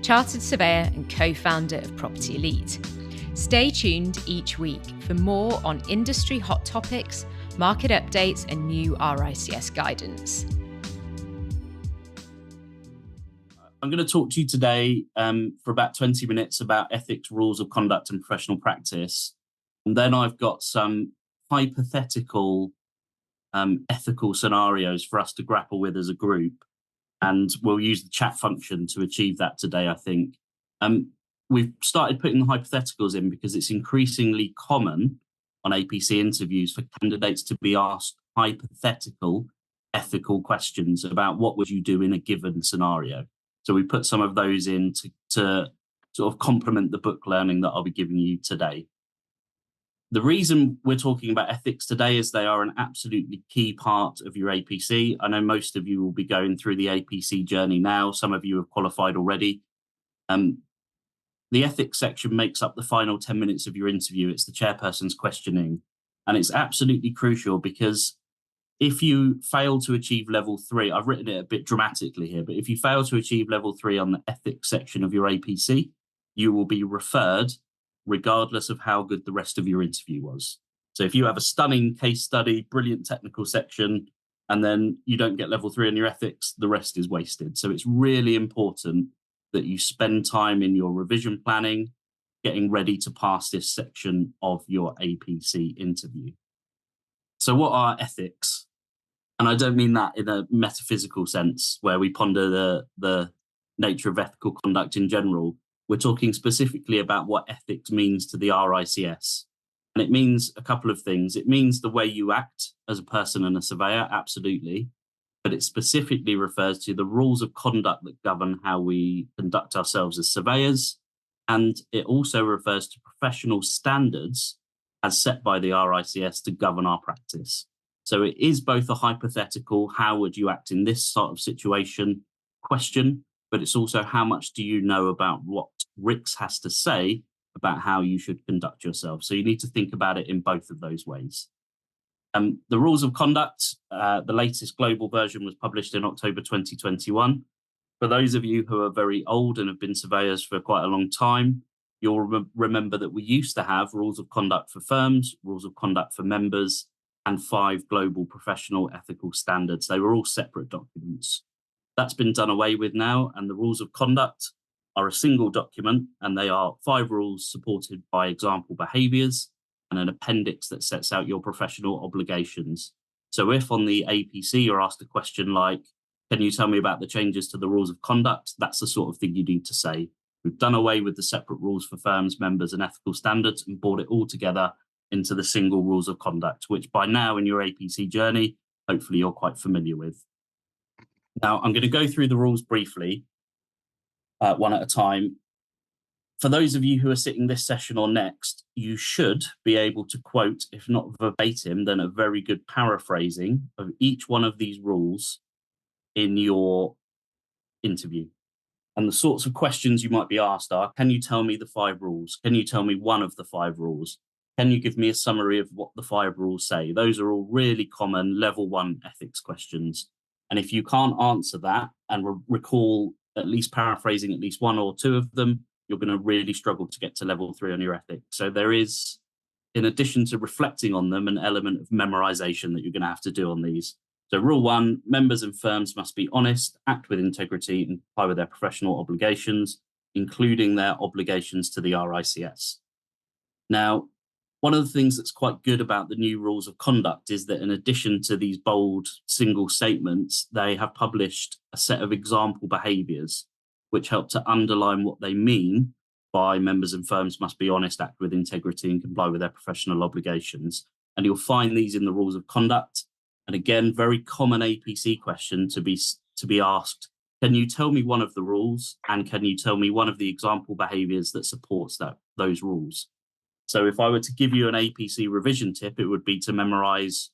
chartered surveyor and co-founder of Property Elite. Stay tuned each week for more on industry hot topics, market updates and new RICS guidance. I'm going to talk to you today for about 20 minutes about ethics, rules of conduct and professional practice. And then I've got some hypothetical ethical scenarios for us to grapple with as a group. And we'll use the chat function to achieve that today, I think. We've started putting the hypotheticals in because it's increasingly common on APC interviews for candidates to be asked hypothetical ethical questions about what would you do in a given scenario. So we put some of those in to sort of complement the book learning that I'll be giving you today. The reason we're talking about ethics today is they are an absolutely key part of your APC. I know most of you will be going through the APC journey now. Some of you have qualified already. The ethics section makes up the final 10 minutes of your interview. It's the chairperson's questioning. And it's absolutely crucial because if you fail to achieve level 3, I've written it a bit dramatically here, but if you fail to achieve level 3 on the ethics section of your APC, you will be referred regardless of how good the rest of your interview was. So if you have a stunning case study, brilliant technical section, and then you don't get level 3 on your ethics, the rest is wasted. So it's really important that you spend time in your revision planning, getting ready to pass this section of your APC interview. So what are ethics? And I don't mean that in a metaphysical sense where we ponder the nature of ethical conduct in general. We're talking specifically about what ethics means to the RICS. And it means a couple of things. It means the way you act as a person and a surveyor, absolutely. But it specifically refers to the rules of conduct that govern how we conduct ourselves as surveyors. And it also refers to professional standards as set by the RICS to govern our practice. So it is both a hypothetical, how would you act in this sort of situation question, but it's also how much do you know about what RICS has to say about how you should conduct yourself. So you need to think about it in both of those ways. The rules of conduct, the latest global version was published in October 2021. For those of you who are very old and have been surveyors for quite a long time, you'll remember that we used to have rules of conduct for firms, rules of conduct for members, and 5 global professional ethical standards. They were all separate documents. That's been done away with now, and the rules of conduct are a single document, and they are 5 rules supported by example behaviours and an appendix that sets out your professional obligations. So if on the APC you're asked a question like, can you tell me about the changes to the rules of conduct? That's the sort of thing you need to say. We've done away with the separate rules for firms, members and ethical standards and brought it all together into the single rules of conduct, which by now in your APC journey, hopefully you're quite familiar with. Now, I'm going to go through the rules briefly, one at a time. For those of you who are sitting this session or next, you should be able to quote, if not verbatim, then a very good paraphrasing of each one of these rules in your interview. And the sorts of questions you might be asked are, can you tell me the 5 rules? Can you tell me one of the 5 rules? Can you give me a summary of what the 5 rules say? Those are all really common level 1 ethics questions. And if you can't answer that and recall at least paraphrasing at least 1 or 2 of them, you're going to really struggle to get to level 3 on your ethics. So there is, in addition to reflecting on them, an element of memorization that you're going to have to do on these. So rule 1, members and firms must be honest, act with integrity and comply with their professional obligations, including their obligations to the RICS. Now, one of the things that's quite good about the new rules of conduct is that in addition to these bold single statements, they have published a set of example behaviours which help to underline what they mean by members and firms must be honest, act with integrity and comply with their professional obligations. And you'll find these in the rules of conduct. And again, very common APC question to be asked, can you tell me one of the rules? And can you tell me one of the example behaviours that supports those rules? So if I were to give you an APC revision tip, it would be to memorise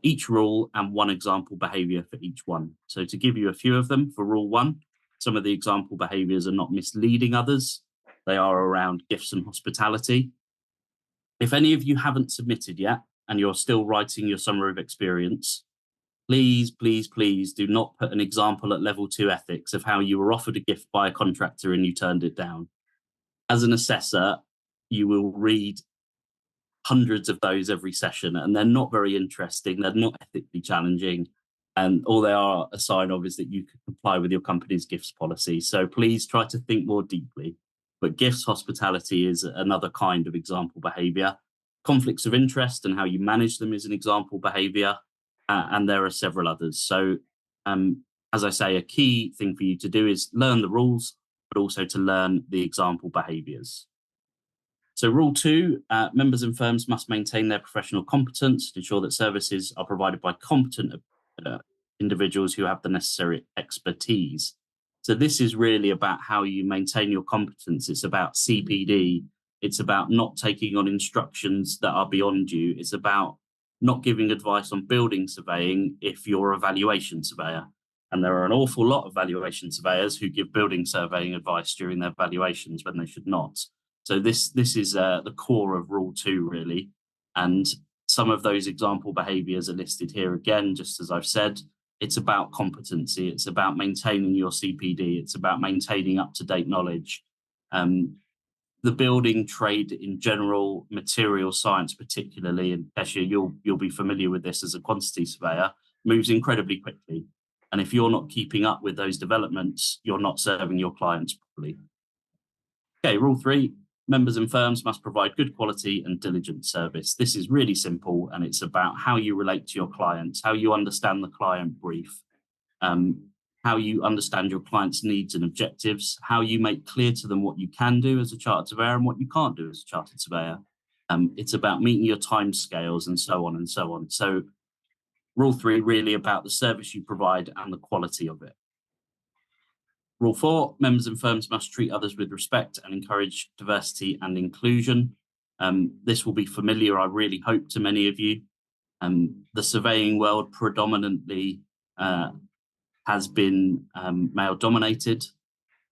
each rule and one example behaviour for each one. So to give you a few of them, for rule 1, some of the example behaviours are not misleading others. They are around gifts and hospitality. If any of you haven't submitted yet and you're still writing your summary of experience, please, please, please do not put an example at level 2 ethics of how you were offered a gift by a contractor and you turned it down. As an assessor, you will read hundreds of those every session, and they're not very interesting. They're not ethically challenging. And all they are a sign of is that you can comply with your company's gifts policy. So please try to think more deeply. But gifts hospitality is another kind of example behavior. Conflicts of interest and how you manage them is an example behavior. And there are several others. So as I say, a key thing for you to do is learn the rules, but also to learn the example behaviors. So rule 2, members and firms must maintain their professional competence to ensure that services are provided by competent individuals who have the necessary expertise. So this is really about how you maintain your competence. It's about CPD. It's about not taking on instructions that are beyond you. It's about not giving advice on building surveying if you're a valuation surveyor. And there are an awful lot of valuation surveyors who give building surveying advice during their valuations when they should not. So this is the core of rule 2, really. And some of those example behaviors are listed here again, just as I've said. It's about competency. It's about maintaining your CPD. It's about maintaining up-to-date knowledge. The building trade in general, material science particularly, and Kesha, you'll be familiar with this as a quantity surveyor, moves incredibly quickly. And if you're not keeping up with those developments, you're not serving your clients properly. Okay, rule 3, members and firms must provide good quality and diligent service. This is really simple, and it's about how you relate to your clients, how you understand the client brief, how you understand your client's needs and objectives, how you make clear to them what you can do as a chartered surveyor and what you can't do as a chartered surveyor. It's about meeting your timescales and so on and so on. So rule 3, really about the service you provide and the quality of it. Rule 4, members and firms must treat others with respect and encourage diversity and inclusion. This will be familiar, I really hope, to many of you. The surveying world predominantly has been male-dominated.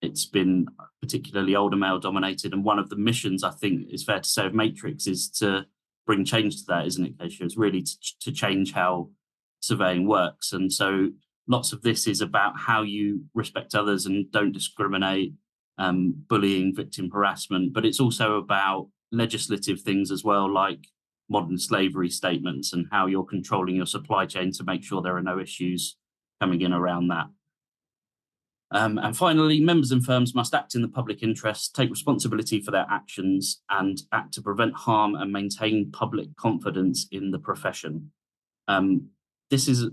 It's been particularly older male-dominated, and one of the missions, I think, is fair to say, of Matrix is to bring change to that, isn't it, Keisha? It's really to change how surveying works. And so lots of this is about how you respect others and don't discriminate, bullying, victim harassment, but it's also about legislative things as well, like modern slavery statements and how you're controlling your supply chain to make sure there are no issues coming in around that. And finally, members and firms must act in the public interest, take responsibility for their actions, and act to prevent harm and maintain public confidence in the profession. This is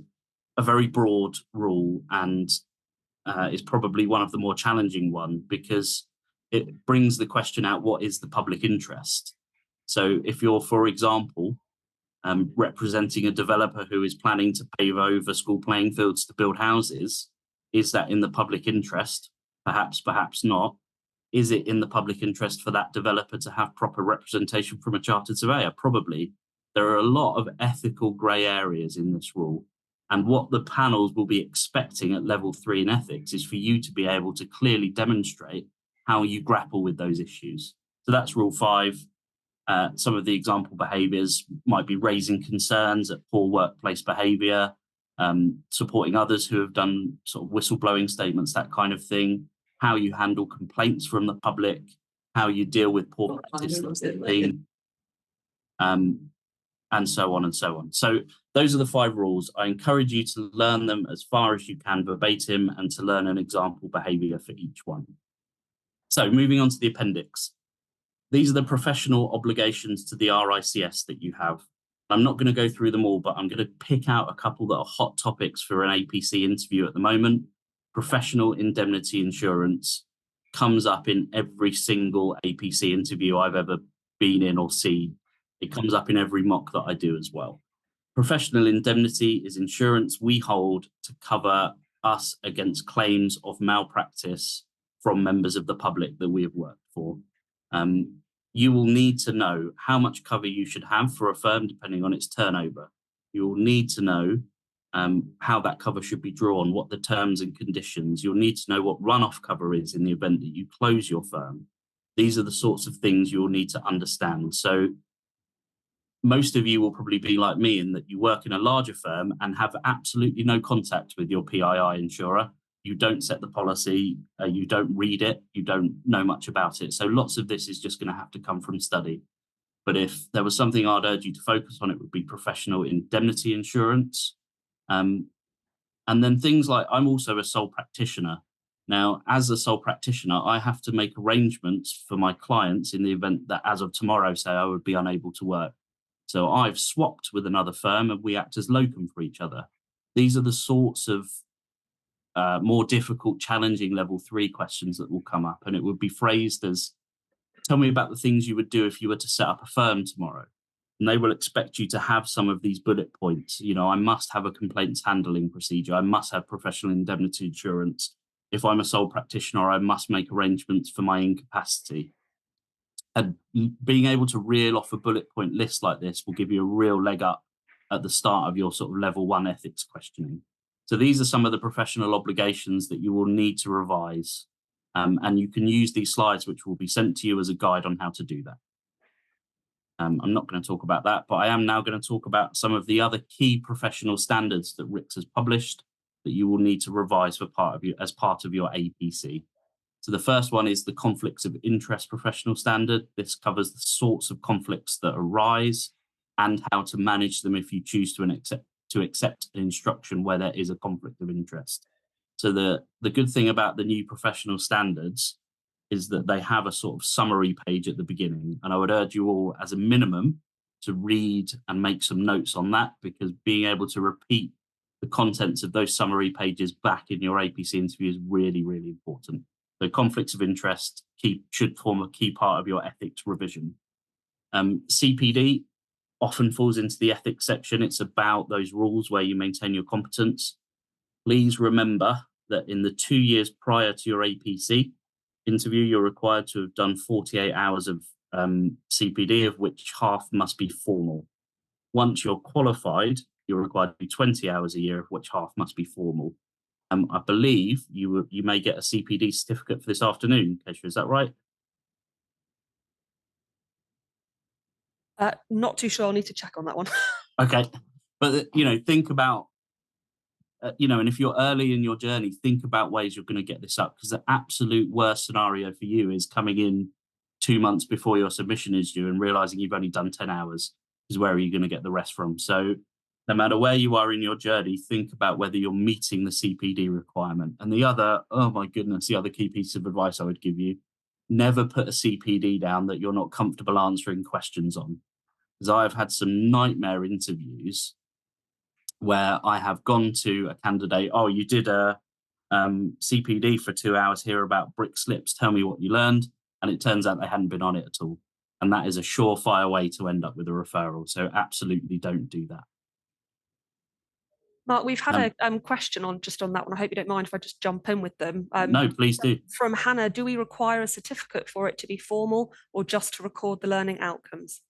a very broad rule and is probably one of the more challenging one because it brings the question out, what is the public interest? So if you're, for example, representing a developer who is planning to pave over school playing fields to build houses, is that in the public interest? Perhaps, perhaps not. Is it in the public interest for that developer to have proper representation from a chartered surveyor? Probably. There are a lot of ethical grey areas in this rule. And what the panels will be expecting at level 3 in ethics is for you to be able to clearly demonstrate how you grapple with those issues. So that's rule 5. Some of the example behaviours might be raising concerns at poor workplace behaviour, supporting others who have done sort of whistleblowing statements, that kind of thing, how you handle complaints from the public, how you deal with poor practice, and so on and so on. So those are the 5 rules. I encourage you to learn them as far as you can verbatim and to learn an example behaviour for each one. So moving on to the appendix. These are the professional obligations to the RICS that you have. I'm not going to go through them all, but I'm going to pick out a couple that are hot topics for an APC interview at the moment. Professional indemnity insurance comes up in every single APC interview I've ever been in or seen. It comes up in every mock that I do as well. Professional indemnity is insurance we hold to cover us against claims of malpractice from members of the public that we have worked for. You will need to know how much cover you should have for a firm depending on its turnover. You will need to know how that cover should be drawn, what the terms and conditions. You'll need to know what runoff cover is in the event that you close your firm. These are the sorts of things you'll need to understand. So most of you will probably be like me in that you work in a larger firm and have absolutely no contact with your PII insurer. You don't set the policy, you don't read it, you don't know much about it. So lots of this is just going to have to come from study. But if there was something I'd urge you to focus on, it would be professional indemnity insurance. And then things like, I'm also a sole practitioner. Now, as a sole practitioner, I have to make arrangements for my clients in the event that as of tomorrow, say, I would be unable to work. So I've swapped with another firm and we act as locum for each other. These are the sorts of more difficult, challenging level 3 questions that will come up. And it would be phrased as, tell me about the things you would do if you were to set up a firm tomorrow. And they will expect you to have some of these bullet points. You know, I must have a complaints handling procedure. I must have professional indemnity insurance. If I'm a sole practitioner, I must make arrangements for my incapacity. And being able to reel off a bullet point list like this will give you a real leg up at the start of your sort of level 1 ethics questioning. So these are some of the professional obligations that you will need to revise. And you can use these slides, which will be sent to you as a guide on how to do that. I'm not going to talk about that, but I am now going to talk about some of the other key professional standards that RICS has published that you will need to revise for as part of your APC. So the first one is the conflicts of interest professional standard. This covers the sorts of conflicts that arise and how to manage them if you choose to accept an instruction where there is a conflict of interest. So the good thing about the new professional standards is that they have a sort of summary page at the beginning. And I would urge you all as a minimum to read and make some notes on that, because being able to repeat the contents of those summary pages back in your APC interview is really, really important. So conflicts of interest should form a key part of your ethics revision. CPD often falls into the ethics section. It's about those rules where you maintain your competence. Please remember that in the 2 years prior to your APC interview, you're required to have done 48 hours of CPD, of which half must be formal. Once you're qualified, you're required to do 20 hours a year, of which half must be formal. I believe you may get a CPD certificate for this afternoon, Kesha, is that right? Not too sure. I'll need to check on that one. Okay. But, you know, think about, and if you're early in your journey, think about ways you're going to get this up, because the absolute worst scenario for you is coming in 2 months before your submission is due and realizing you've only done 10 hours, because where are you going to get the rest from? So no matter where you are in your journey, think about whether you're meeting the CPD requirement. And the other, oh my goodness, the other key piece of advice I would give you, never put a CPD down that you're not comfortable answering questions on. Because I've had some nightmare interviews where I have gone to a candidate, oh, you did a CPD for 2 hours here about brick slips, tell me what you learned. And it turns out they hadn't been on it at all. And that is a surefire way to end up with a referral. So absolutely don't do that. Mark, we've had a question on that one. I hope you don't mind if I just jump in with them. No, please do. From Hannah, do we require a certificate for it to be formal or just to record the learning outcomes?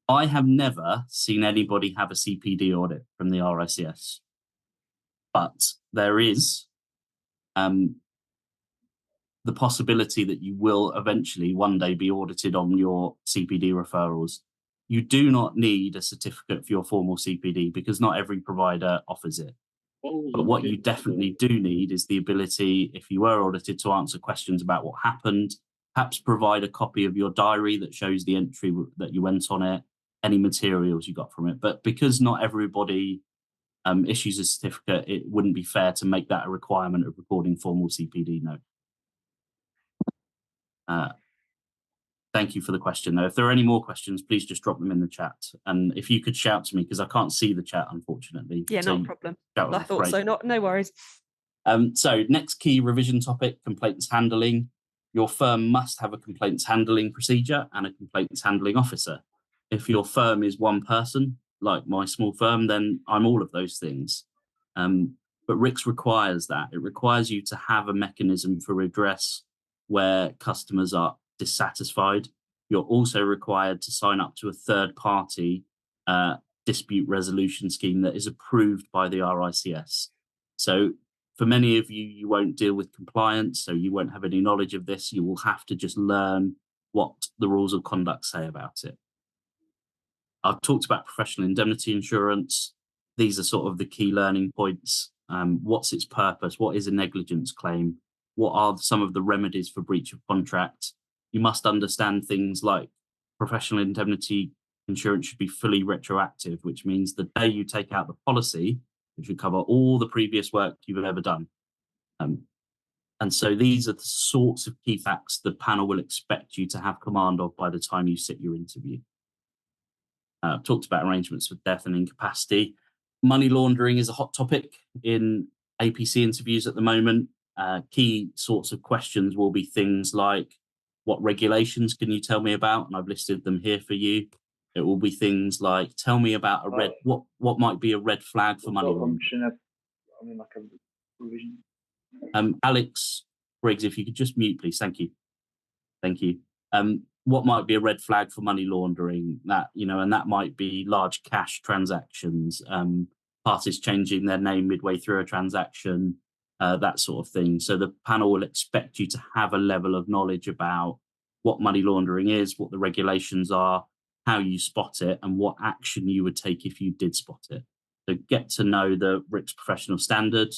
I have never seen anybody have a CPD audit from the RICS, but there is the possibility that you will eventually one day be audited on your CPD referrals. You do not need a certificate for your formal CPD because not every provider offers it. But what you definitely do need is the ability, if you were audited, to answer questions about what happened, perhaps provide a copy of your diary that shows the entry that you went on it, any materials you got from it. But because not everybody issues a certificate, it wouldn't be fair to make that a requirement of recording formal CPD note. Thank you for the question, though. If there are any more questions, please just drop them in the chat. And if you could shout to me, because I can't see the chat, unfortunately. Yeah, so not a problem. I thought so. No worries. So next key revision topic, complaints handling. Your firm must have a complaints handling procedure and a complaints handling officer. If your firm is one person, like my small firm, then I'm all of those things. But RICS requires that. It requires you to have a mechanism for redress where customers are dissatisfied. You're also required to sign up to a third-party dispute resolution scheme that is approved by the RICS. So for many of you, you won't deal with compliance, so you won't have any knowledge of this. You will have to just learn what the rules of conduct say about it. I've talked about professional indemnity insurance. These are sort of the key learning points. What's its purpose? What is a negligence claim? What are some of the remedies for breach of contract? You must understand things like professional indemnity insurance should be fully retroactive, which means the day you take out the policy, it should cover all the previous work you've ever done. And so these are the sorts of key facts the panel will expect you to have command of by the time you sit your interview. I've talked about arrangements for death and incapacity. Money laundering is a hot topic in APC interviews at the moment. Key sorts of questions will be things like, what regulations can you tell me about? And I've listed them here for you. It will be things like, tell me about a red, what might be a red flag for money laundering. Alex Briggs, if you could just mute, please. Thank you. Thank you. What might be a red flag for money laundering? That, and that might be large cash transactions, parties changing their name midway through a transaction, that sort of thing. So the panel will expect you to have a level of knowledge about what money laundering is, what the regulations are, how you spot it, and what action you would take if you did spot it. So get to know the RICS professional standard,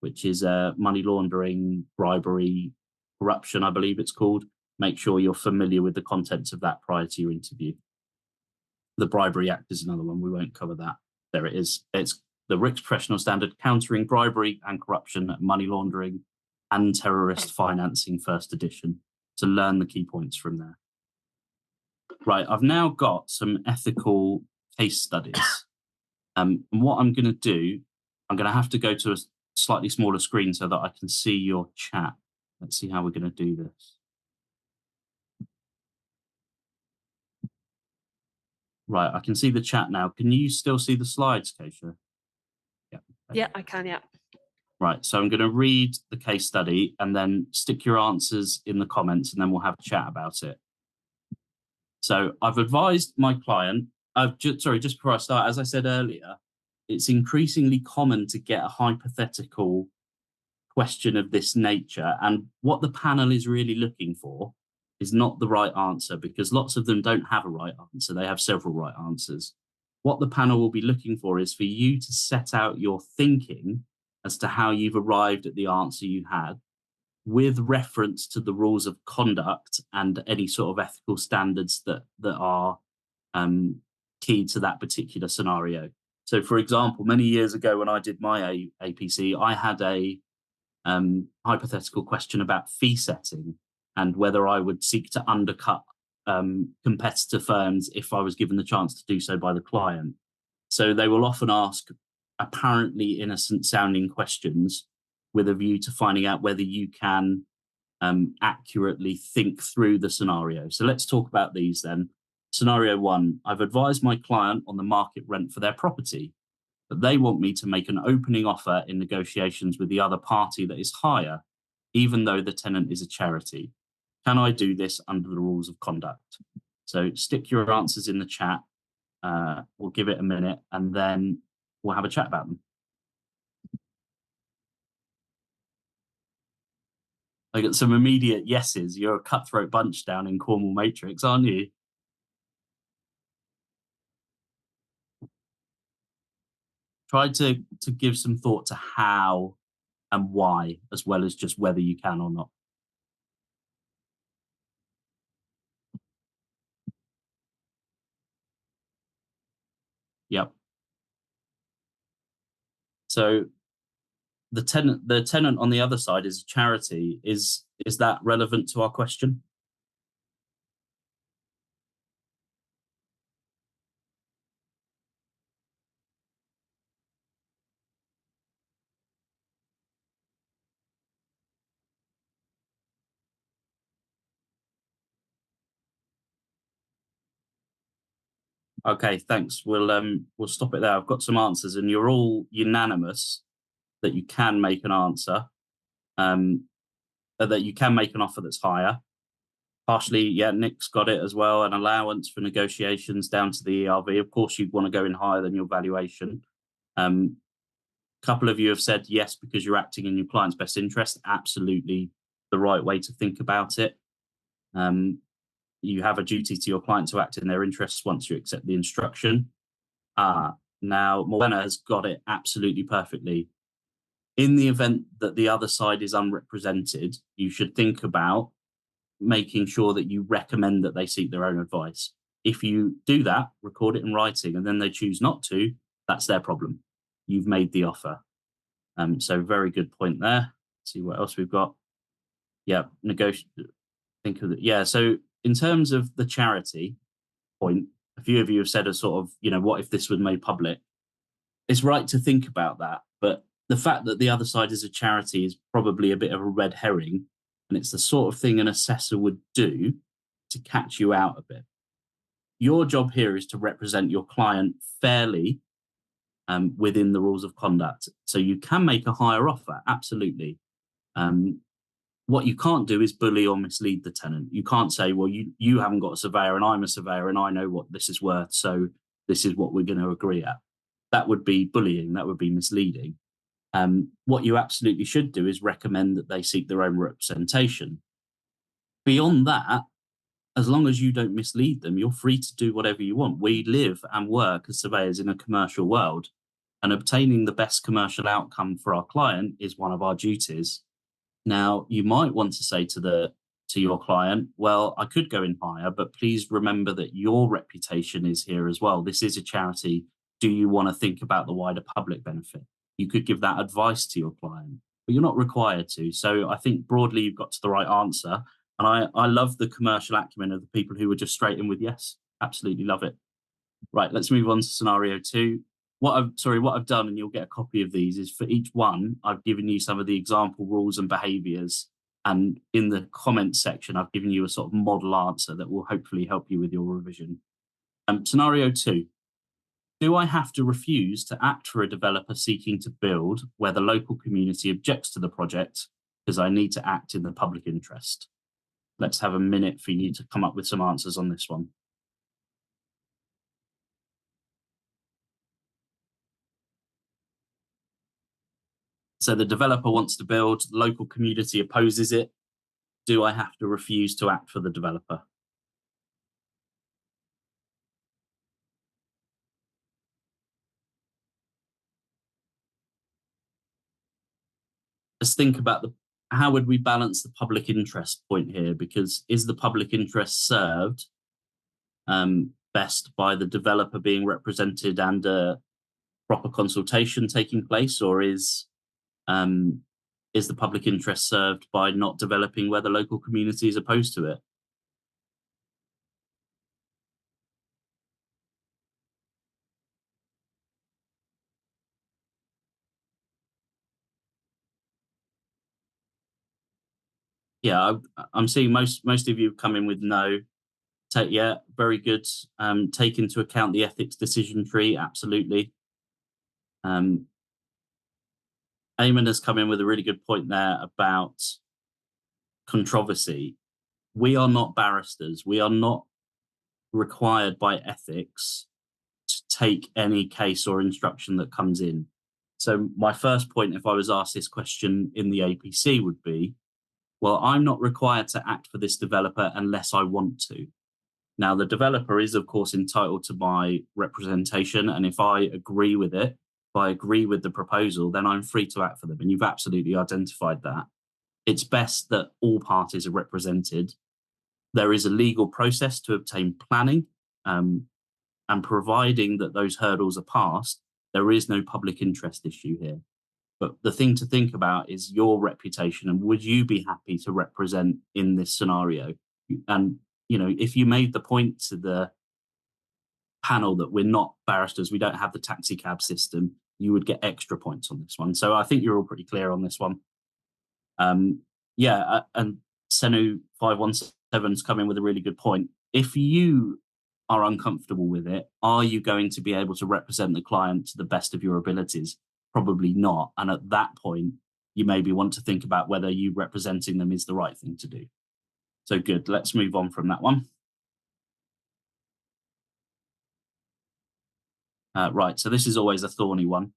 which is money laundering, bribery, corruption, I believe it's called. Make sure you're familiar with the contents of that prior to your interview. The Bribery Act is another one. We won't cover that. There it is. It's the RICS professional standard, countering bribery and corruption, money laundering, and terrorist financing, first edition. To learn the key points from there. Right, I've now got some ethical case studies. And what I'm going to do, I'm going to have to go to a slightly smaller screen so that I can see your chat. Let's see how we're going to do this. Right, I can see the chat now. Can you still see the slides, Keisha? Yeah. Yeah, I can, yeah. Right, so I'm going to read the case study and then stick your answers in the comments and then we'll have a chat about it. So I've advised my client, just before I start, as I said earlier, it's increasingly common to get a hypothetical question of this nature. And what the panel is really looking for is not the right answer, because lots of them don't have a right answer. They have several right answers. What the panel will be looking for is for you to set out your thinking as to how you've arrived at the answer you had, with reference to the rules of conduct and any sort of ethical standards that are key to that particular scenario. So, for example, many years ago when I did my APC, I had a hypothetical question about fee setting and whether I would seek to undercut competitor firms if I was given the chance to do so by the client. So they will often ask apparently innocent sounding questions with a view to finding out whether you can accurately think through the scenario. So let's talk about these then. Scenario one, I've advised my client on the market rent for their property, but they want me to make an opening offer in negotiations with the other party that is higher, even though the tenant is a charity. Can I do this under the rules of conduct? So stick your answers in the chat. We'll give it a minute and then we'll have a chat about them. I got some immediate yeses. You're a cutthroat bunch down in Cornwall Matrix, aren't you? Try to give some thought to how and why, as well as just whether you can or not. Yep. So the tenant on the other side is a charity. Is that relevant to our question? Okay, thanks. We'll stop it there. I've got some answers, and you're all unanimous that you can make an answer, that you can make an offer that's higher. Partially, yeah, Nick's got it as well. An allowance for negotiations down to the ERV. Of course, you'd want to go in higher than your valuation. A couple of you have said yes because you're acting in your client's best interest. Absolutely the right way to think about it. you have a duty to your client to act in their interests once you accept the instruction. Now, Morwenna has got it absolutely perfectly. In the event that the other side is unrepresented, you should think about making sure that you recommend that they seek their own advice. If you do that, record it in writing, and then they choose not to, that's their problem. You've made the offer. So very good point there. Let's see what else we've got. Yeah, think of it. Yeah, so in terms of the charity point, a few of you have said a sort of, what if this was made public? It's right to think about that, but the fact that the other side is a charity is probably a bit of a red herring, and it's the sort of thing an assessor would do to catch you out a bit. Your job here is to represent your client fairly within the rules of conduct. So you can make a higher offer, absolutely. What you can't do is bully or mislead the tenant. You can't say, well, you haven't got a surveyor and I'm a surveyor and I know what this is worth, so this is what we're going to agree at. That would be bullying, that would be misleading. What you absolutely should do is recommend that they seek their own representation. Beyond that, as long as you don't mislead them, you're free to do whatever you want. We live and work as surveyors in a commercial world, and obtaining the best commercial outcome for our client is one of our duties. Now, you might want to say to your client, well, I could go in higher, but please remember that your reputation is here as well. This is a charity. Do you want to think about the wider public benefit? You could give that advice to your client, but you're not required to. So I think broadly you've got to the right answer. And I love the commercial acumen of the people who were just straight in with yes. Absolutely love it. Right, let's move on to scenario 2. What I've done, and you'll get a copy of these, is for each one, I've given you some of the example rules and behaviours. And in the comments section, I've given you a sort of model answer that will hopefully help you with your revision. Scenario 2. Do I have to refuse to act for a developer seeking to build where the local community objects to the project because I need to act in the public interest? Let's have a minute for you to come up with some answers on this one. So the developer wants to build, the local community opposes it. Do I have to refuse to act for the developer? Let's think about how would we balance the public interest point here? Because is the public interest served best by the developer being represented and a proper consultation taking place, or is the public interest served by not developing where the local community is opposed to it? Yeah, I'm seeing most of you come in with no. Yeah, very good. Take into account the ethics decision tree, absolutely. Eamon has come in with a really good point there about controversy. We are not barristers. We are not required by ethics to take any case or instruction that comes in. So my first point, if I was asked this question in the APC, would be, well, I'm not required to act for this developer unless I want to. Now, the developer is, of course, entitled to my representation. And if I agree with it, if I agree with the proposal, then I'm free to act for them. And you've absolutely identified that. It's best that all parties are represented. There is a legal process to obtain planning. And providing that those hurdles are passed, there is no public interest issue here. But the thing to think about is your reputation, and would you be happy to represent in this scenario? And if you made the point to the panel that we're not barristers, we don't have the taxi cab system, you would get extra points on this one. So I think you're all pretty clear on this one. And Senu 517's come in with a really good point. If you are uncomfortable with it, are you going to be able to represent the client to the best of your abilities? Probably not. And at that point, you maybe want to think about whether you representing them is the right thing to do. So good, let's move on from that one. Right, so this is always a thorny one.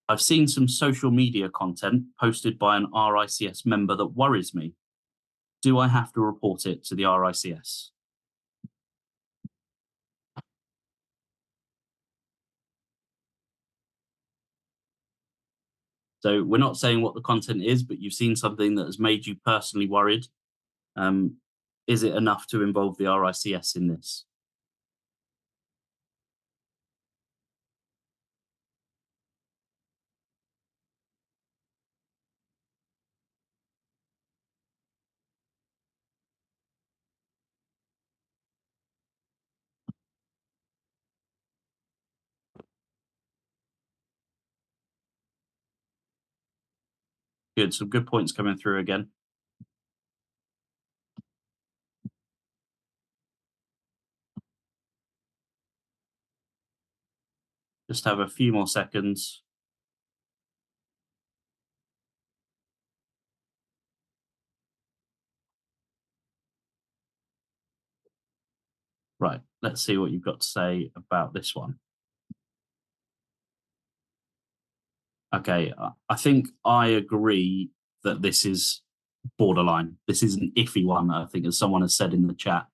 I've seen some social media content posted by an RICS member that worries me. Do I have to report it to the RICS? So we're not saying what the content is, but you've seen something that has made you personally worried. Is it enough to involve the RICS in this? Good, some good points coming through again. Just have a few more seconds. Right, let's see what you've got to say about this one. Okay, I think I agree that this is borderline. This is an iffy one, I think, as someone has said in the chat.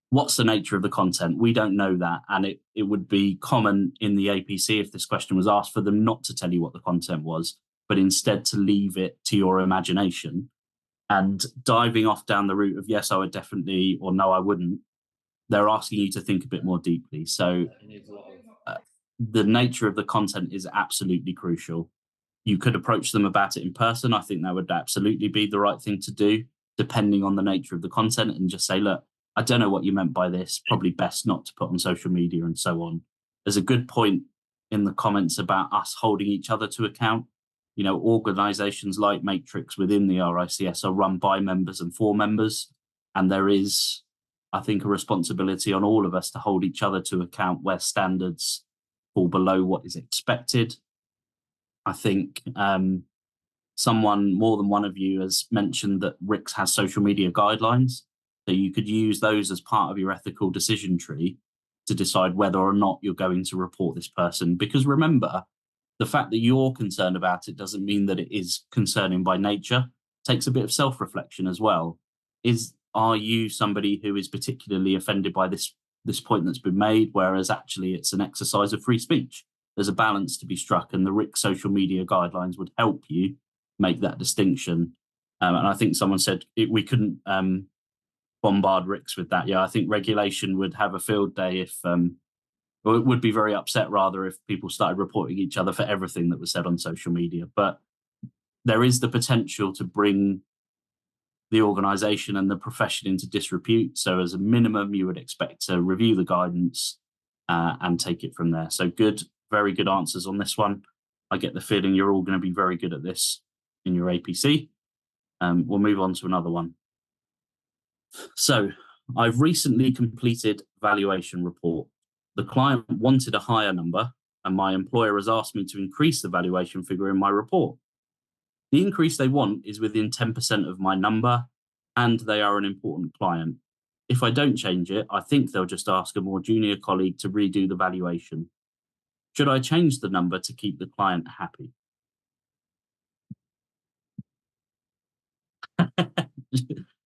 What's the nature of the content? We don't know that. And it would be common in the APC, if this question was asked, for them not to tell you what the content was, but instead to leave it to your imagination. And diving off down the route of, yes, I would definitely, or no, I wouldn't, they're asking you to think a bit more deeply. So the nature of the content is absolutely crucial. You could approach them about it in person. I think that would absolutely be the right thing to do, depending on the nature of the content, and just say, look, I don't know what you meant by this, probably best not to put on social media and so on. There's a good point in the comments about us holding each other to account. You know, organizations like Matrix within the RICS are run by members and for members. And there is, I think, a responsibility on all of us to hold each other to account where standards fall below what is expected. I think more than one of you has mentioned that RICS has social media guidelines. So you could use those as part of your ethical decision tree to decide whether or not you're going to report this person. Because remember, the fact that you're concerned about it doesn't mean that it is concerning by nature. It takes a bit of self-reflection as well. Are you somebody who is particularly offended by this point that's been made, whereas actually it's an exercise of free speech? There's a balance to be struck, and the RICS social media guidelines would help you make that distinction. And I think someone said we couldn't bombard RICS with that. Yeah, I think regulation would have a field day if, or it would be very upset rather if people started reporting each other for everything that was said on social media. But there is the potential to bring the organisation and the profession into disrepute. So as a minimum, you would expect to review the guidance and take it from there. So good, very good answers on this one. I get the feeling you're all going to be very good at this in your APC. We'll move on to another one. So I've recently completed valuation report. The client wanted a higher number, and my employer has asked me to increase the valuation figure in my report. The increase they want is within 10% of my number, and they are an important client. If I don't change it, I think they'll just ask a more junior colleague to redo the valuation. Should I change the number to keep the client happy?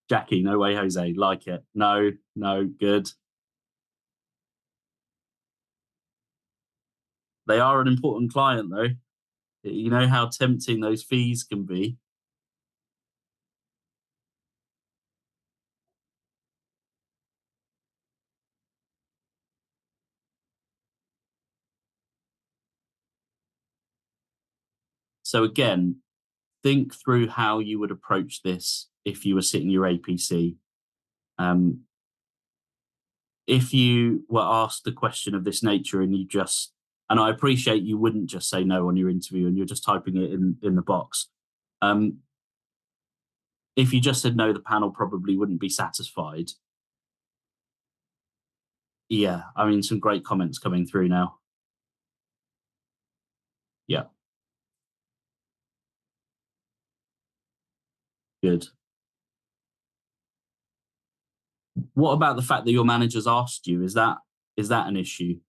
Jackie, no way, Jose, like it. No, good. They are an important client though. You know how tempting those fees can be. So again, think through how you would approach this if you were sitting your APC. If you were asked a question of this nature and and I appreciate you wouldn't just say no on your interview and you're just typing it in the box. If you just said no, the panel probably wouldn't be satisfied. Yeah, I mean, some great comments coming through now. Yeah. Good. What about the fact that your manager's asked you? Is that an issue?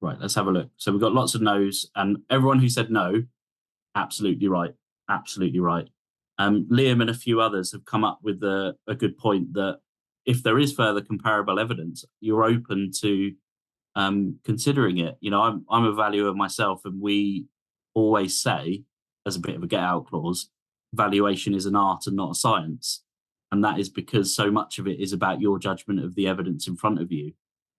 Right, let's have a look. So we've got lots of no's, and everyone who said no, absolutely right. Absolutely right. Liam and a few others have come up with a good point that if there is further comparable evidence, you're open to considering it. You know, I'm a valuer myself, and we always say, as a bit of a get-out clause, valuation is an art and not a science. And that is because so much of it is about your judgment of the evidence in front of you.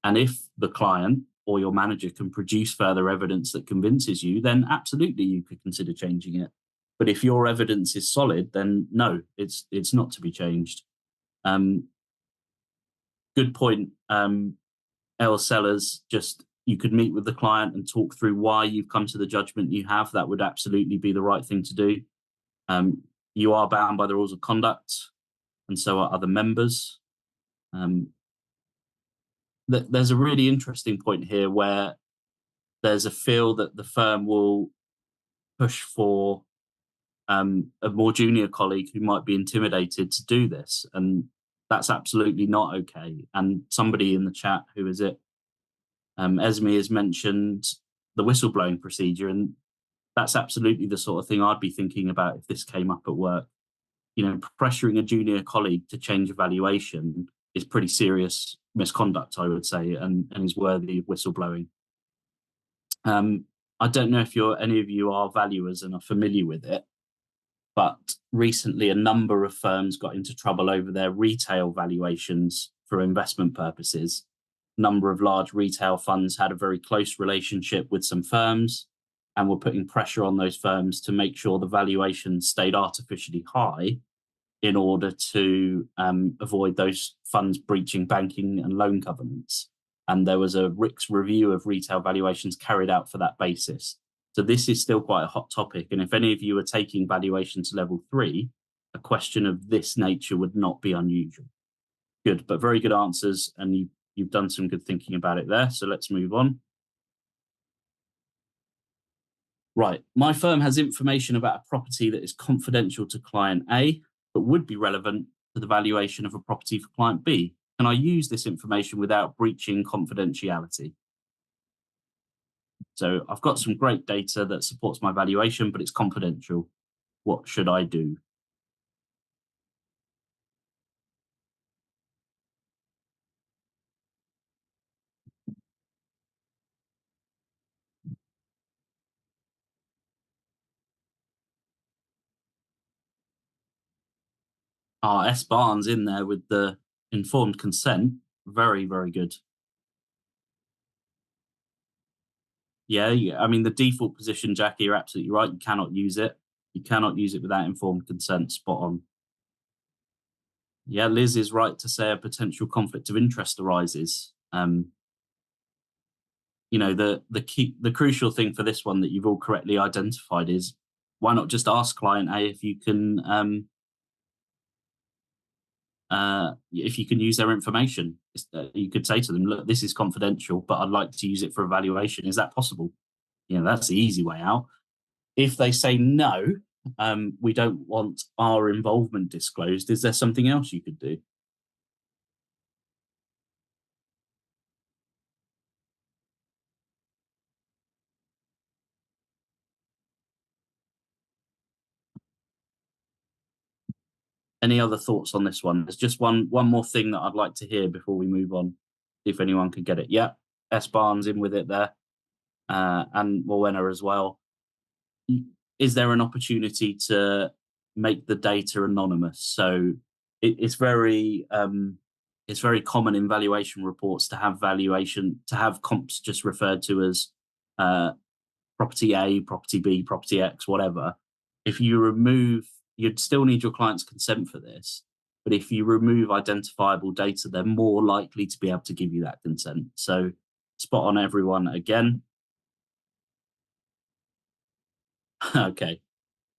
And if the client or your manager can produce further evidence that convinces you, then absolutely you could consider changing it. But if your evidence is solid, then no, it's not to be changed. Good point. L sellers, just you could meet with the client and talk through why you've come to the judgment you have. That would absolutely be the right thing to do. You are bound by the rules of conduct, and so are other members. There's a really interesting point here where there's a feel that the firm will push for a more junior colleague who might be intimidated to do this, and that's absolutely not okay. And somebody in the chat, who is it? Esme has mentioned the whistleblowing procedure, and that's absolutely the sort of thing I'd be thinking about if this came up at work. You know, pressuring a junior colleague to change a valuation is pretty serious misconduct, I would say, and is worthy of whistleblowing. I don't know if any of you are valuers and are familiar with it, but recently a number of firms got into trouble over their retail valuations for investment purposes. A number of large retail funds had a very close relationship with some firms and were putting pressure on those firms to make sure the valuation stayed artificially high in order to avoid those funds breaching banking and loan covenants. And there was a RICS review of retail valuations carried out for that basis. So this is still quite a hot topic. And if any of you are taking valuation to level 3, a question of this nature would not be unusual. Good, but very good answers. And you've done some good thinking about it there. So let's move on. Right, my firm has information about a property that is confidential to client A, but would be relevant to the valuation of a property for client B. Can I use this information without breaching confidentiality? So I've got some great data that supports my valuation, but it's confidential. What should I do? S. Barnes in there with the informed consent. Very, very good. Yeah, I mean, the default position, Jackie, you're absolutely right. You cannot use it. You cannot use it without informed consent. Spot on. Yeah, Liz is right to say a potential conflict of interest arises. You know, the crucial thing for this one that you've all correctly identified is, why not just ask client A if you can use their information? You could say to them, look, this is confidential, but I'd like to use it for evaluation. Is that possible? You know, that's the easy way out. If they say no, we don't want our involvement disclosed, is there something else you could do? Any other thoughts on this one? There's just one more thing that I'd like to hear before we move on, if anyone could get it. Yeah, S. Barnes in with it there, and Morwenna as well. Is there an opportunity to make the data anonymous? So it's very common in valuation reports to have comps just referred to as property A, property B, property X, whatever. If you remove, you'd still need your client's consent for this, but if you remove identifiable data, they're more likely to be able to give you that consent. So spot on, everyone, again. Okay.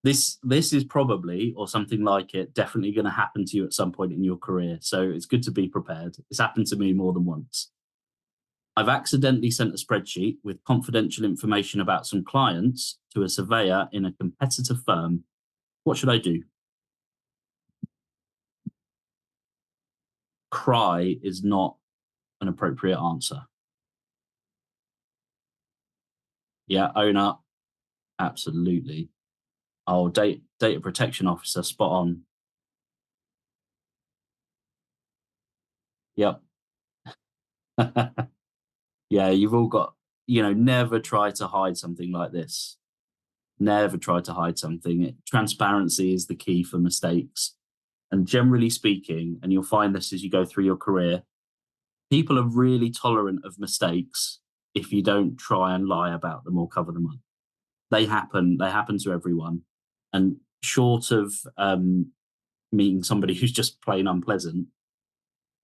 This is probably, or something like it, definitely going to happen to you at some point in your career. So it's good to be prepared. It's happened to me more than once. I've accidentally sent a spreadsheet with confidential information about some clients to a surveyor in a competitor firm. What should I do? Cry is not an appropriate answer. Yeah, own up. Absolutely. Oh, data protection officer, spot on. Yep. Yeah, you've all got, never try to hide something like this. Never try to hide something. Transparency is the key for mistakes. And generally speaking, and you'll find this as you go through your career, people are really tolerant of mistakes if you don't try and lie about them or cover them up. They happen to everyone. And short of meeting somebody who's just plain unpleasant,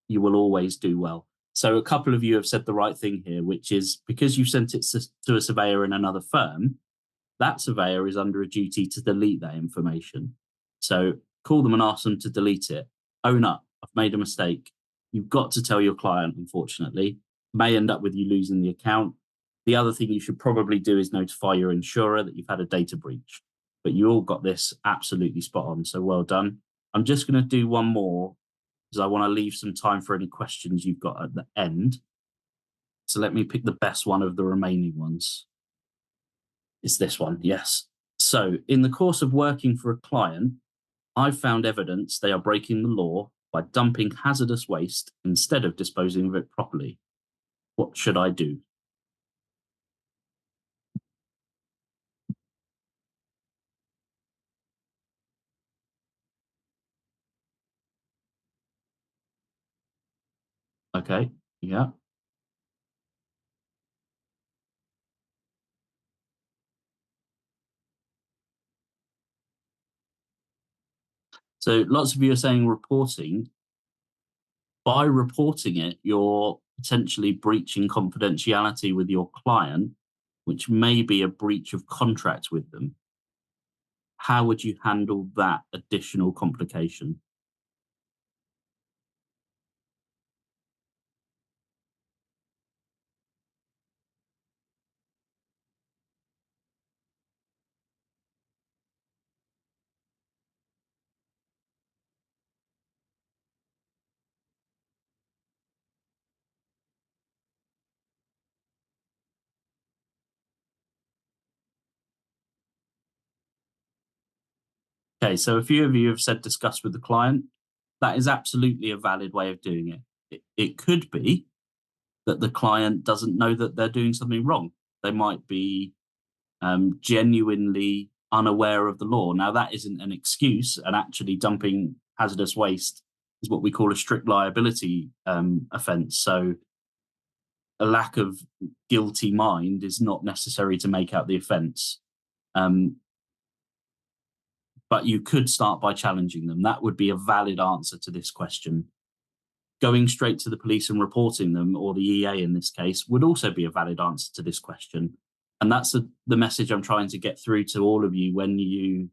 you will always do well. So a couple of you have said the right thing here, which is because you sent it to a surveyor in another firm, that surveyor is under a duty to delete that information. So call them and ask them to delete it. Own up, I've made a mistake. You've got to tell your client, unfortunately. May end up with you losing the account. The other thing you should probably do is notify your insurer that you've had a data breach. But you all got this absolutely spot on, so well done. I'm just going to do one more because I want to leave some time for any questions you've got at the end. So let me pick the best one of the remaining ones. It's this one, yes. So in the course of working for a client, I've found evidence they are breaking the law by dumping hazardous waste instead of disposing of it properly. What should I do? Okay, yeah. So lots of you are saying reporting. By reporting it, you're potentially breaching confidentiality with your client, which may be a breach of contract with them. How would you handle that additional complication? Okay, so a few of you have said discuss with the client. That is absolutely a valid way of doing it. It could be that the client doesn't know that they're doing something wrong. They might be genuinely unaware of the law. Now, that isn't an excuse, and actually dumping hazardous waste is what we call a strict liability offence. So a lack of guilty mind is not necessary to make out the offence. But you could start by challenging them. That would be a valid answer to this question. Going straight to the police and reporting them, or the EA in this case, would also be a valid answer to this question. And that's the message I'm trying to get through to all of you when you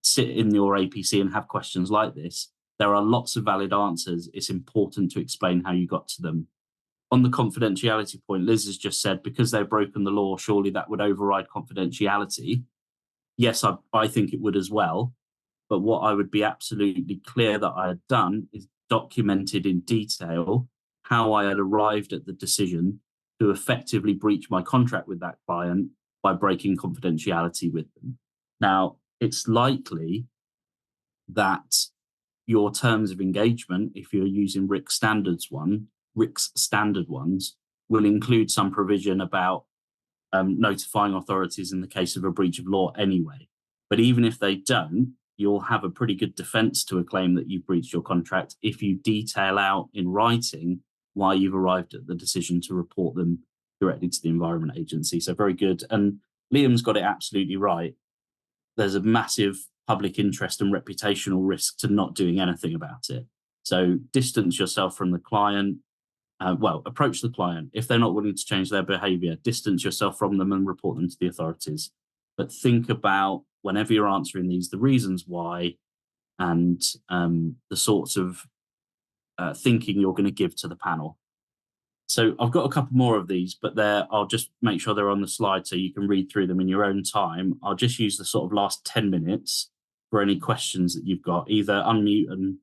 sit in your APC and have questions like this. There are lots of valid answers. It's important to explain how you got to them. On the confidentiality point, Liz has just said, because they've broken the law, surely that would override confidentiality. Yes, I think it would as well. But what I would be absolutely clear that I had done is documented in detail how I had arrived at the decision to effectively breach my contract with that client by breaking confidentiality with them. Now, it's likely that your terms of engagement, if you're using RICS standard ones, will include some provision about notifying authorities in the case of a breach of law anyway. But even if they don't, you'll have a pretty good defense to a claim that you've breached your contract if you detail out in writing why you've arrived at the decision to report them directly to the Environment Agency. So very good. And Liam's got it absolutely right. There's a massive public interest and reputational risk to not doing anything about it. So distance yourself from the client. Approach the client. If they're not willing to change their behavior, distance yourself from them and report them to the authorities. But think about, whenever you're answering these, the reasons why and the sorts of thinking you're going to give to the panel. So I've got a couple more of these, but I'll just make sure they're on the slide so you can read through them in your own time. I'll just use the sort of last 10 minutes for any questions that you've got. Either unmute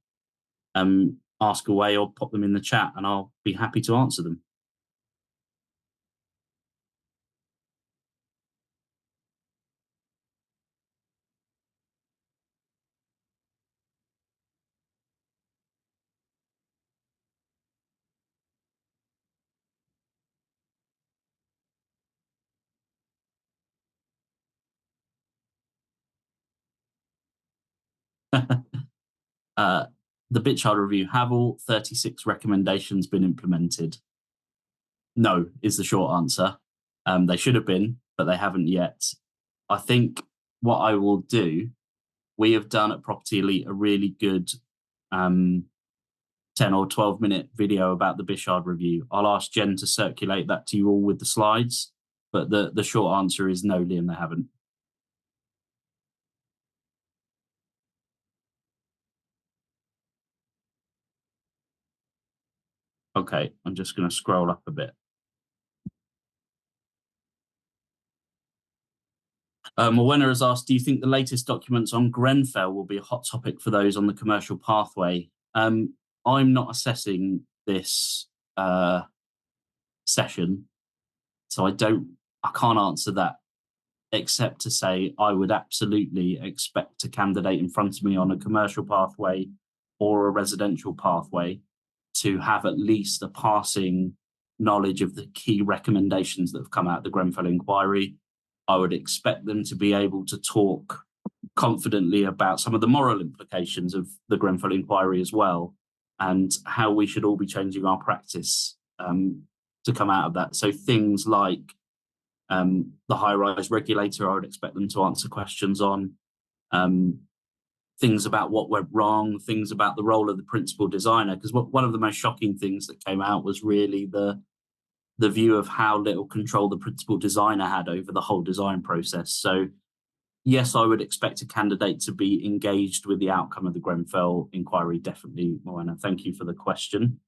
and ask away or pop them in the chat and I'll be happy to answer them. The bit child review, have all 36 recommendations been implemented? No, is the short answer. They should have been, but they haven't yet. I think what I will do, we have done at Property Elite a really good 10 or 12-minute video about the Bishard review. I'll ask Jen to circulate that to you all with the slides, but the short answer is no, Liam, they haven't. Okay, I'm just going to scroll up a bit. Wenner has asked, do you think the latest documents on Grenfell will be a hot topic for those on the commercial pathway? I'm not assessing this session, so I can't answer that, except to say I would absolutely expect a candidate in front of me on a commercial pathway or a residential pathway to have at least a passing knowledge of the key recommendations that have come out of the Grenfell inquiry. I would expect them to be able to talk confidently about some of the moral implications of the Grenfell inquiry as well, and how we should all be changing our practice to come out of that. So things like the high-rise regulator, I would expect them to answer questions on. Things about what went wrong, things about the role of the principal designer, because one of the most shocking things that came out was really the view of how little control the principal designer had over the whole design process. So yes, I would expect a candidate to be engaged with the outcome of the Grenfell inquiry, definitely, Moana. Thank you for the question.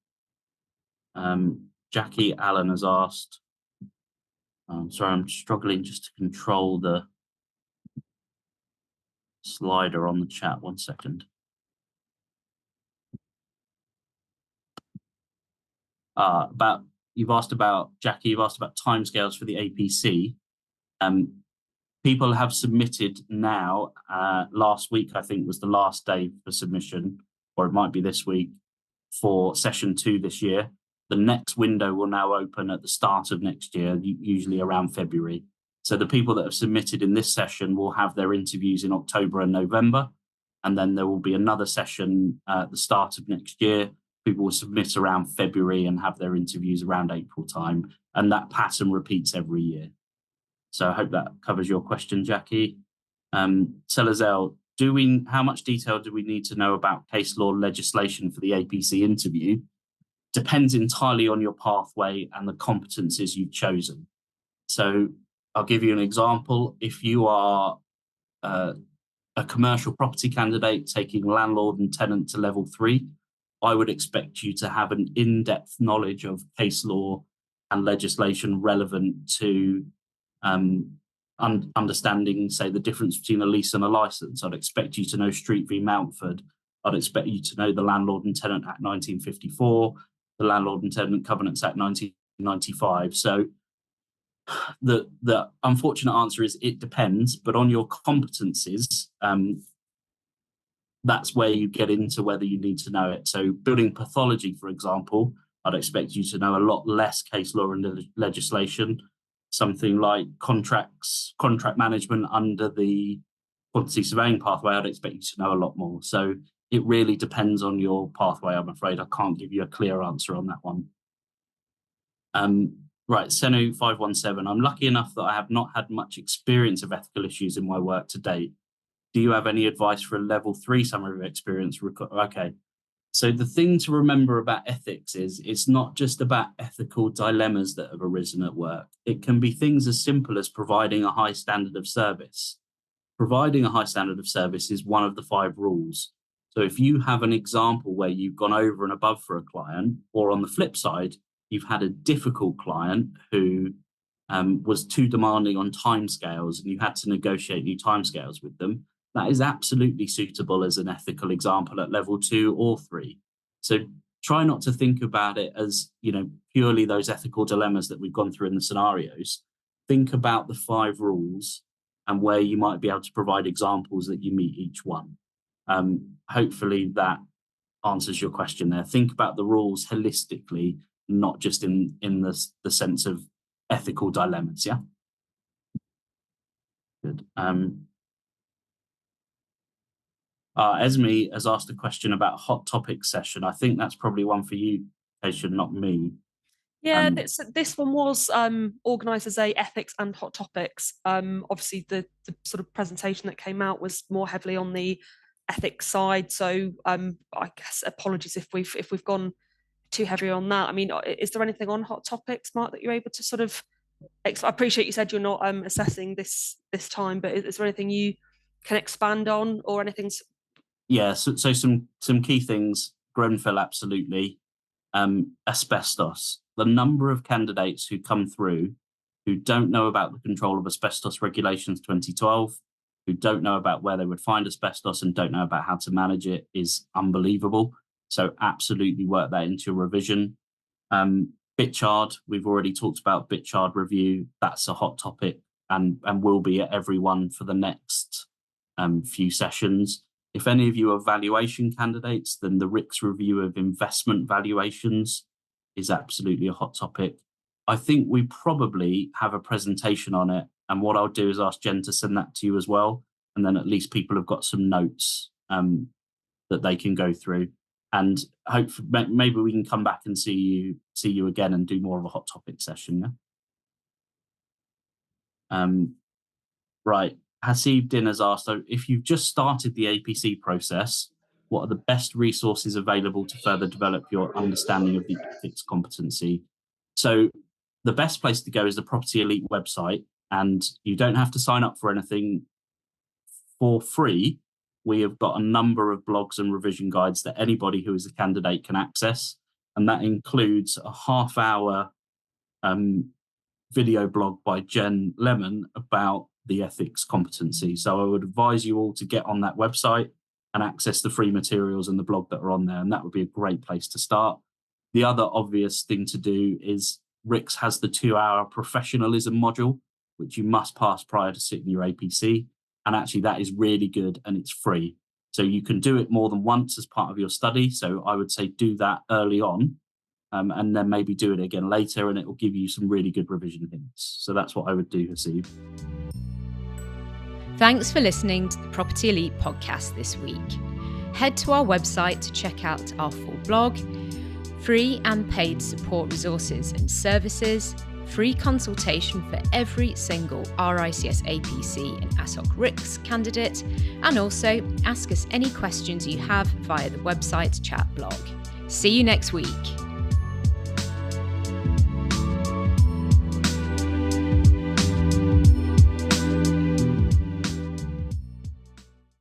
Jackie Allen has asked, sorry, I'm struggling just to control the slider on the chat. 1 second. You've asked about, Jackie, you've asked about timescales for the APC. People have submitted now. Last week, I think, was the last day for submission, or it might be this week, for session 2 this year. The next window will now open at the start of next year, usually around February. So the people that have submitted in this session will have their interviews in October and November, and then there will be another session at the start of next year. People will submit around February and have their interviews around April time, and that pattern repeats every year. So I hope that covers your question, Jackie. Selazel, how much detail do we need to know about case law legislation for the APC interview? Depends entirely on your pathway and the competencies you've chosen. So I'll give you an example. If you are a commercial property candidate taking landlord and tenant to level 3, I would expect you to have an in-depth knowledge of case law and legislation relevant to understanding, say, the difference between a lease and a license. I'd expect you to know Street v. Mountford. I'd expect you to know the Landlord and Tenant Act 1954, the Landlord and Tenant Covenants Act 1995. So the unfortunate answer is it depends, but on your competencies, that's where you get into whether you need to know it. So building pathology, for example, I'd expect you to know a lot less case law and legislation. Something like contract management under the quantity surveying pathway, I'd expect you to know a lot more. So it really depends on your pathway, I'm afraid. I can't give you a clear answer on that one. Right, Senu 517. I'm lucky enough that I have not had much experience of ethical issues in my work to date. Do you have any advice for a level 3 summary of experience? Okay. So the thing to remember about ethics is it's not just about ethical dilemmas that have arisen at work. It can be things as simple as providing a high standard of service. Providing a high standard of service is one of the 5 rules. So if you have an example where you've gone over and above for a client, or on the flip side, you've had a difficult client who was too demanding on timescales and you had to negotiate new timescales with them, that is absolutely suitable as an ethical example at level 2 or 3. So try not to think about it as, purely those ethical dilemmas that we've gone through in the scenarios. Think about the 5 rules and where you might be able to provide examples that you meet each one. Hopefully that answers your question there. Think about the rules holistically, not just in the sense of ethical dilemmas, yeah? Good. Esme has asked a question about hot topic session. I think that's probably one for you, Keisha, not me. Yeah, this one was organised as a ethics and hot topics. Obviously, the sort of presentation that came out was more heavily on the ethics side. So I guess apologies if we've gone too heavy on that. I mean, is there anything on hot topics, Mark, that you're able to sort of? I appreciate you said you're not assessing this time, but is there anything you can expand on or anything? Yeah, so some key things. Grenfell, absolutely. Asbestos. The number of candidates who come through who don't know about the control of asbestos regulations 2012, who don't know about where they would find asbestos and don't know about how to manage it is unbelievable. So absolutely work that into your revision. Bitchard, we've already talked about Bitchard review. That's a hot topic and will be at every one for the next few sessions. If any of you are valuation candidates, then the RICS review of investment valuations is absolutely a hot topic. I think we probably have a presentation on it. And what I'll do is ask Jen to send that to you as well. And then at least people have got some notes that they can go through. And hopefully, maybe we can come back and see you again and do more of a hot topic session. Yeah? Right. Hasib Din has asked, so if you've just started the APC process, what are the best resources available to further develop your understanding of the ethics competency? So the best place to go is the Property Elite website, and you don't have to sign up for anything for free. We have got a number of blogs and revision guides that anybody who is a candidate can access, and that includes a half-hour video blog by Jen Lemon about the ethics competency. So I would advise you all to get on that website and access the free materials and the blog that are on there, and that would be a great place to start. The other obvious thing to do is RICS has the 2-hour professionalism module, which you must pass prior to sitting your APC. And actually that is really good and it's free. So you can do it more than once as part of your study. So I would say do that early on and then maybe do it again later, and it will give you some really good revision hints. So that's what I would do, Hasib. Thanks for listening to the Property Elite podcast this week. Head to our website to check out our full blog, free and paid support resources and services, free consultation for every single RICS APC and AssocRICS candidate, and also ask us any questions you have via the website chat blog. See you next week.